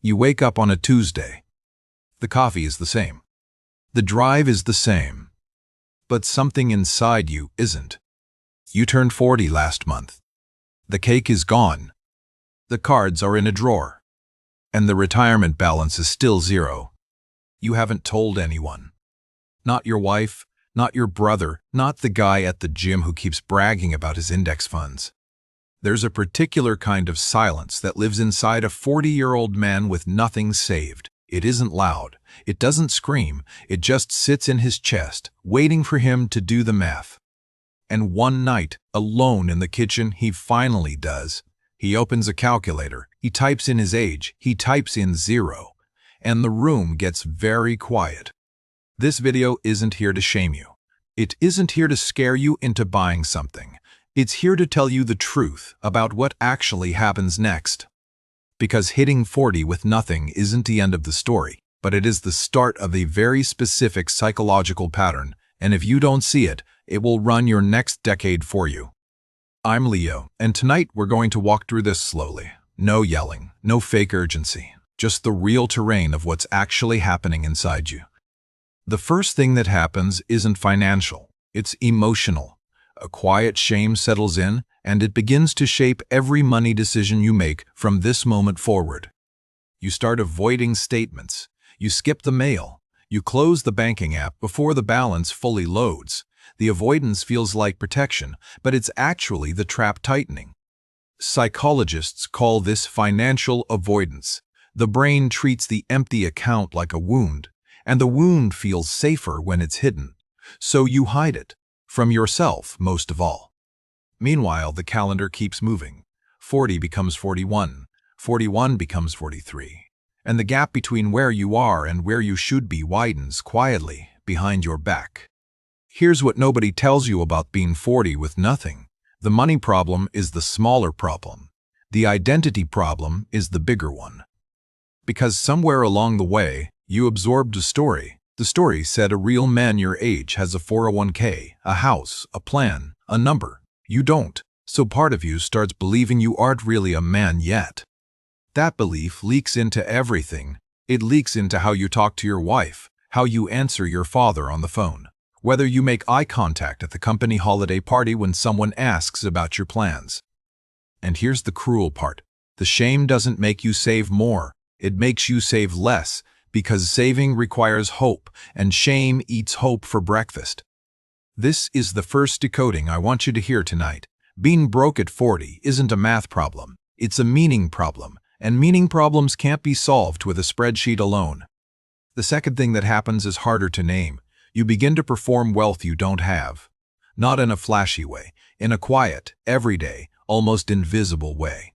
You wake up on a Tuesday. The coffee is the same. The drive is the same. But something inside you isn't. You turned 40 last month. The cake is gone. The cards are in a drawer. And the retirement balance is still zero. You haven't told anyone. Not your wife, not your brother, not the guy at the gym who keeps bragging about his index funds. There's a particular kind of silence that lives inside a 40-year-old man with nothing saved. It isn't loud. It doesn't scream. It just sits in his chest, waiting for him to do the math. And one night, alone in the kitchen, he finally does. He opens a calculator. He types in his age. He types in 0. And the room gets very quiet. This video isn't here to shame you. It isn't here to scare you into buying something. It's here to tell you the truth about what actually happens next. Because hitting 40 with nothing isn't the end of the story, but it is the start of a very specific psychological pattern, and if you don't see it, it will run your next decade for you. I'm Leo, and tonight we're going to walk through this slowly. No yelling, no fake urgency, just the real terrain of what's actually happening inside you. The first thing that happens isn't financial, it's emotional. A quiet shame settles in, and it begins to shape every money decision you make from this moment forward. You start avoiding statements. You skip the mail. You close the banking app before the balance fully loads. The avoidance feels like protection, but it's actually the trap tightening. Psychologists call this financial avoidance. The brain treats the empty account like a wound, and the wound feels safer when it's hidden. So you hide it. From yourself, most of all. Meanwhile, the calendar keeps moving. 40 becomes 41, 41 becomes 43, and the gap between where you are and where you should be widens quietly behind your back. Here's what nobody tells you about being 40 with nothing. The money problem is the smaller problem. The identity problem is the bigger one. Because somewhere along the way, you absorbed a story. The story said a real man your age has a 401k, a house, a plan, a number. You don't, so part of you starts believing you aren't really a man yet. That belief leaks into everything. It leaks into how you talk to your wife, how you answer your father on the phone, whether you make eye contact at the company holiday party when someone asks about your plans. And here's the cruel part. The shame doesn't make you save more. It makes you save less. Because saving requires hope, and shame eats hope for breakfast. This is the first decoding I want you to hear tonight. Being broke at 40 isn't a math problem. It's a meaning problem, and meaning problems can't be solved with a spreadsheet alone. The second thing that happens is harder to name. You begin to perform wealth you don't have. Not in a flashy way, in a quiet, everyday, almost invisible way.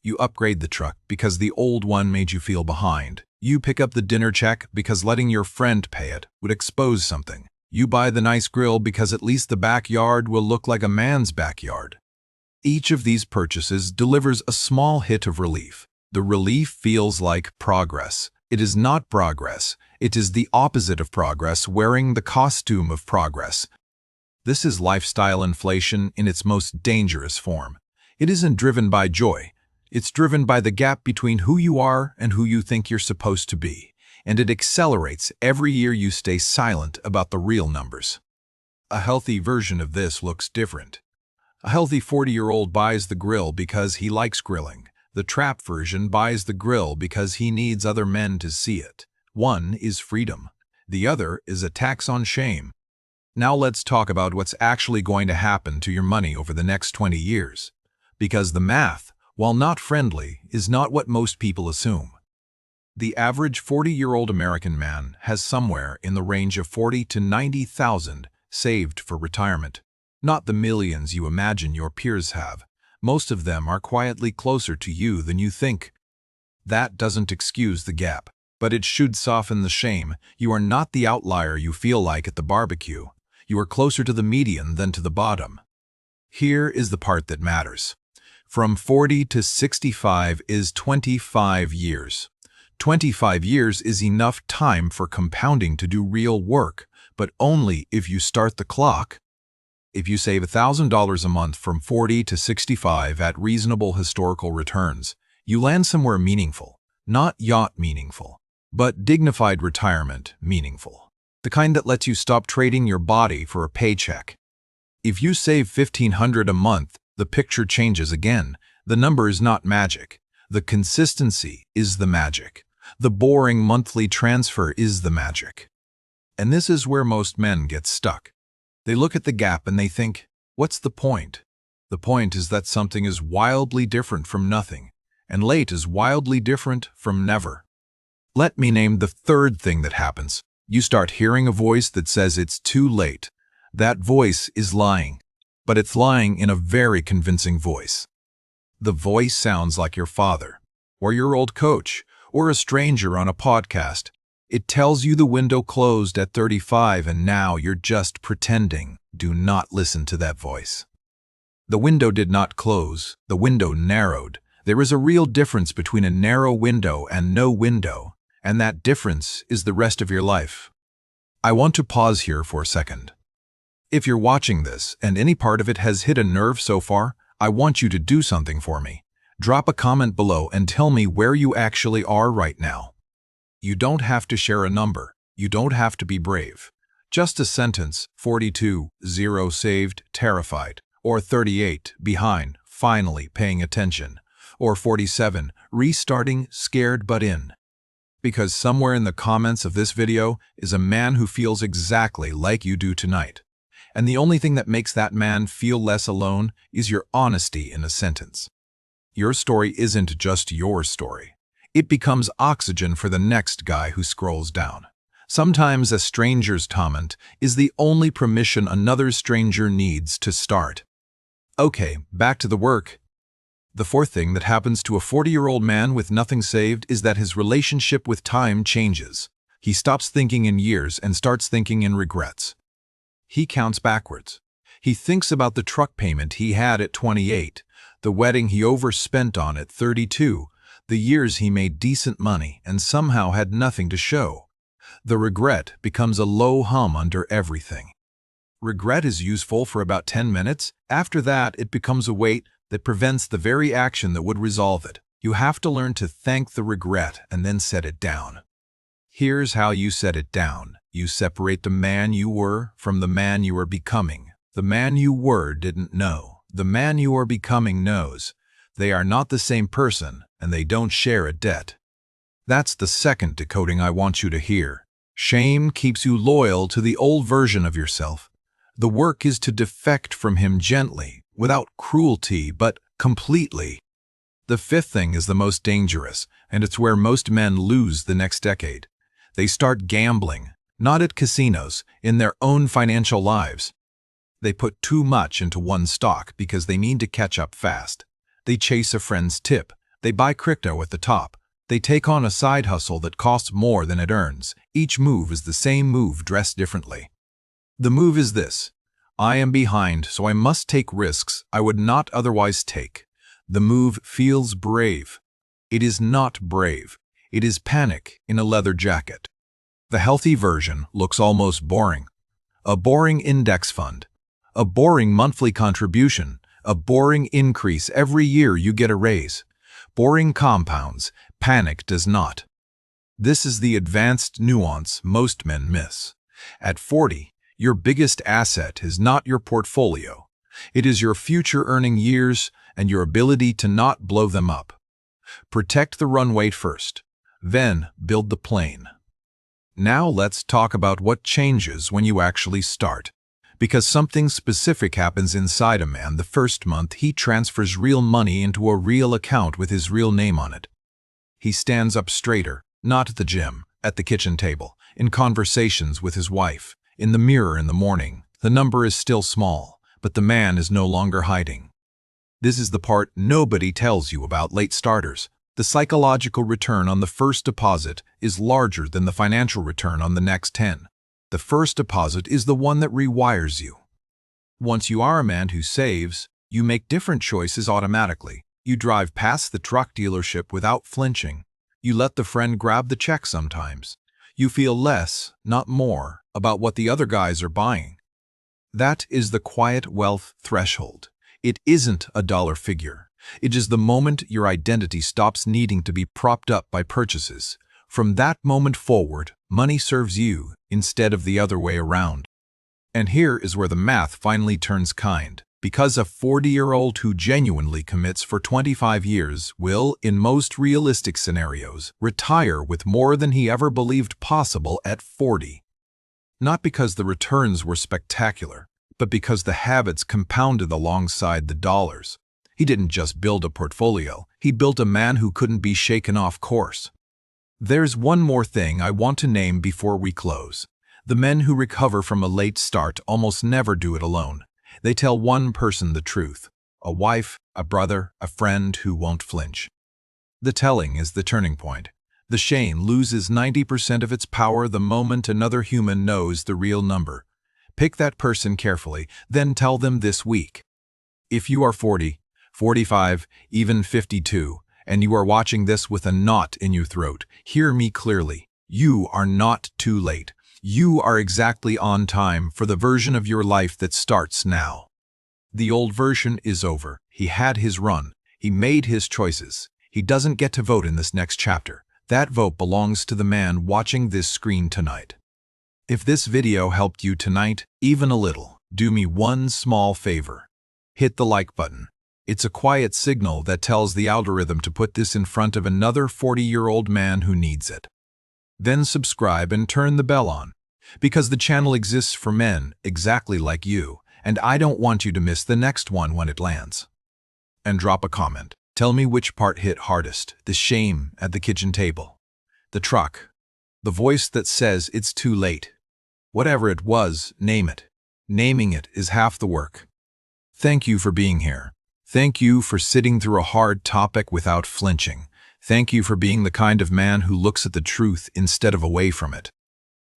You upgrade the truck because the old one made you feel behind. You pick up the dinner check because letting your friend pay it would expose something. You buy the nice grill because at least the backyard will look like a man's backyard. Each of these purchases delivers a small hit of relief. The relief feels like progress. It is not progress. It is the opposite of progress, wearing the costume of progress. This is lifestyle inflation in its most dangerous form. It isn't driven by joy. It's driven by the gap between who you are and who you think you're supposed to be, and it accelerates every year you stay silent about the real numbers. A healthy version of this looks different. A healthy 40-year-old buys the grill because he likes grilling. The trap version buys the grill because he needs other men to see it. One is freedom. The other is a tax on shame. Now let's talk about what's actually going to happen to your money over the next 20 years. Because the math, while not friendly, is not what most people assume. The average 40-year-old American man has somewhere in the range of 40 to 90,000 saved for retirement. Not the millions you imagine your peers have. Most of them are quietly closer to you than you think. That doesn't excuse the gap, but it should soften the shame. You are not the outlier you feel like at the barbecue. You are closer to the median than to the bottom. Here is the part that matters. From 40 to 65 is 25 years. 25 years is enough time for compounding to do real work, but only if you start the clock. If you save $1,000 a month from 40 to 65 at reasonable historical returns, you land somewhere meaningful, Not yacht meaningful, but dignified retirement meaningful. The kind that lets you stop trading your body for a paycheck. If you save $1,500 a month, the picture changes again. The number is not magic. The consistency is the magic. The boring monthly transfer is the magic. And this is where most men get stuck. They look at the gap and they think, what's the point? The point is that something is wildly different from nothing, and late is wildly different from never. Let me name the third thing that happens. You start hearing a voice that says it's too late. That voice is lying, but it's lying in a very convincing voice. The voice sounds like your father, or your old coach, or a stranger on a podcast. It tells you the window closed at 35 and now you're just pretending. Do not listen to that voice. The window did not close, the window narrowed. There is a real difference between a narrow window and no window, and that difference is the rest of your life. I want to pause here for a second. If you're watching this and any part of it has hit a nerve so far, I want you to do something for me. Drop a comment below and tell me where you actually are right now. You don't have to share a number. You don't have to be brave. Just a sentence, 42, 0 saved, terrified, or 38, behind, finally paying attention, or 47, restarting, scared but in. Because somewhere in the comments of this video is a man who feels exactly like you do tonight. And the only thing that makes that man feel less alone is your honesty in a sentence. Your story isn't just your story. It becomes oxygen for the next guy who scrolls down. Sometimes a stranger's comment is the only permission another stranger needs to start. Okay, back to the work. The fourth thing that happens to a 40-year-old man with nothing saved is that his relationship with time changes. He stops thinking in years and starts thinking in regrets. He counts backwards. He thinks about the truck payment he had at 28, the wedding he overspent on at 32, the years he made decent money and somehow had nothing to show. The regret becomes a low hum under everything. Regret is useful for about 10 minutes. After that, it becomes a weight that prevents the very action that would resolve it. You have to learn to thank the regret and then set it down. Here's how you set it down. You separate the man you were from the man you are becoming. The man you were didn't know. The man you are becoming knows. They are not the same person, and they don't share a debt. That's the second decoding I want you to hear. Shame keeps you loyal to the old version of yourself. The work is to defect from him gently, without cruelty, but completely. The fifth thing is the most dangerous, and it's where most men lose the next decade. They start gambling, not at casinos, in their own financial lives. They put too much into one stock because they need to catch up fast. They chase a friend's tip. They buy crypto at the top. They take on a side hustle that costs more than it earns. Each move is the same move dressed differently. The move is this: I am behind, so I must take risks I would not otherwise take. The move feels brave. It is not brave. It is panic in a leather jacket. The healthy version looks almost boring. A boring index fund. A boring monthly contribution. A boring increase every year you get a raise. Boring compounds. Panic does not. This is the advanced nuance most men miss. At 40, your biggest asset is not your portfolio. It is your future earning years and your ability to not blow them up. Protect the runway first, then build the plane. Now let's talk about what changes when you actually start. Because something specific happens inside a man the first month he transfers real money into a real account with his real name on it. He stands up straighter, not at the gym, at the kitchen table, in conversations with his wife, in the mirror in the morning. The number is still small, but the man is no longer hiding. This is the part nobody tells you about late starters. The psychological return on the first deposit is larger than the financial return on the next 10. The first deposit is the one that rewires you. Once you are a man who saves, you make different choices automatically. You drive past the truck dealership without flinching. You let the friend grab the check sometimes. You feel less, not more, about what the other guys are buying. That is the quiet wealth threshold. It isn't a dollar figure. It is the moment your identity stops needing to be propped up by purchases. From that moment forward, money serves you instead of the other way around. And here is where the math finally turns kind. Because a 40-year-old who genuinely commits for 25 years will, in most realistic scenarios, retire with more than he ever believed possible at 40. Not because the returns were spectacular, but because the habits compounded alongside the dollars. He didn't just build a portfolio, he built a man who couldn't be shaken off course. There's one more thing I want to name before we close. The men who recover from a late start almost never do it alone. They tell one person the truth, a wife, a brother, a friend who won't flinch. The telling is the turning point. The shame loses 90% of its power the moment another human knows the real number. Pick that person carefully, then tell them this week. If you are 40, 45, even 52, and you are watching this with a knot in your throat, hear me clearly. You are not too late. You are exactly on time for the version of your life that starts now. The old version is over. He had his run. He made his choices. He doesn't get to vote in this next chapter. That vote belongs to the man watching this screen tonight. If this video helped you tonight, even a little, do me one small favor. Hit the like button. It's a quiet signal that tells the algorithm to put this in front of another 40-year-old man who needs it. Then subscribe and turn the bell on, because the channel exists for men exactly like you, and I don't want you to miss the next one when it lands. And drop a comment. Tell me which part hit hardest, the shame at the kitchen table, the truck, the voice that says it's too late. Whatever it was, name it. Naming it is half the work. Thank you for being here. Thank you for sitting through a hard topic without flinching. Thank you for being the kind of man who looks at the truth instead of away from it.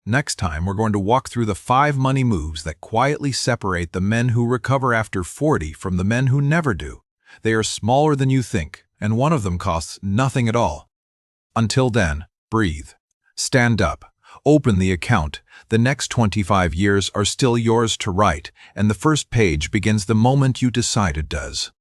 Next time, we're going to walk through the 5 money moves that quietly separate the men who recover after 40 from the men who never do. They are smaller than you think, and one of them costs nothing at all. Until then, breathe. Stand up. Open the account. The next 25 years are still yours to write, and the first page begins the moment you decide it does.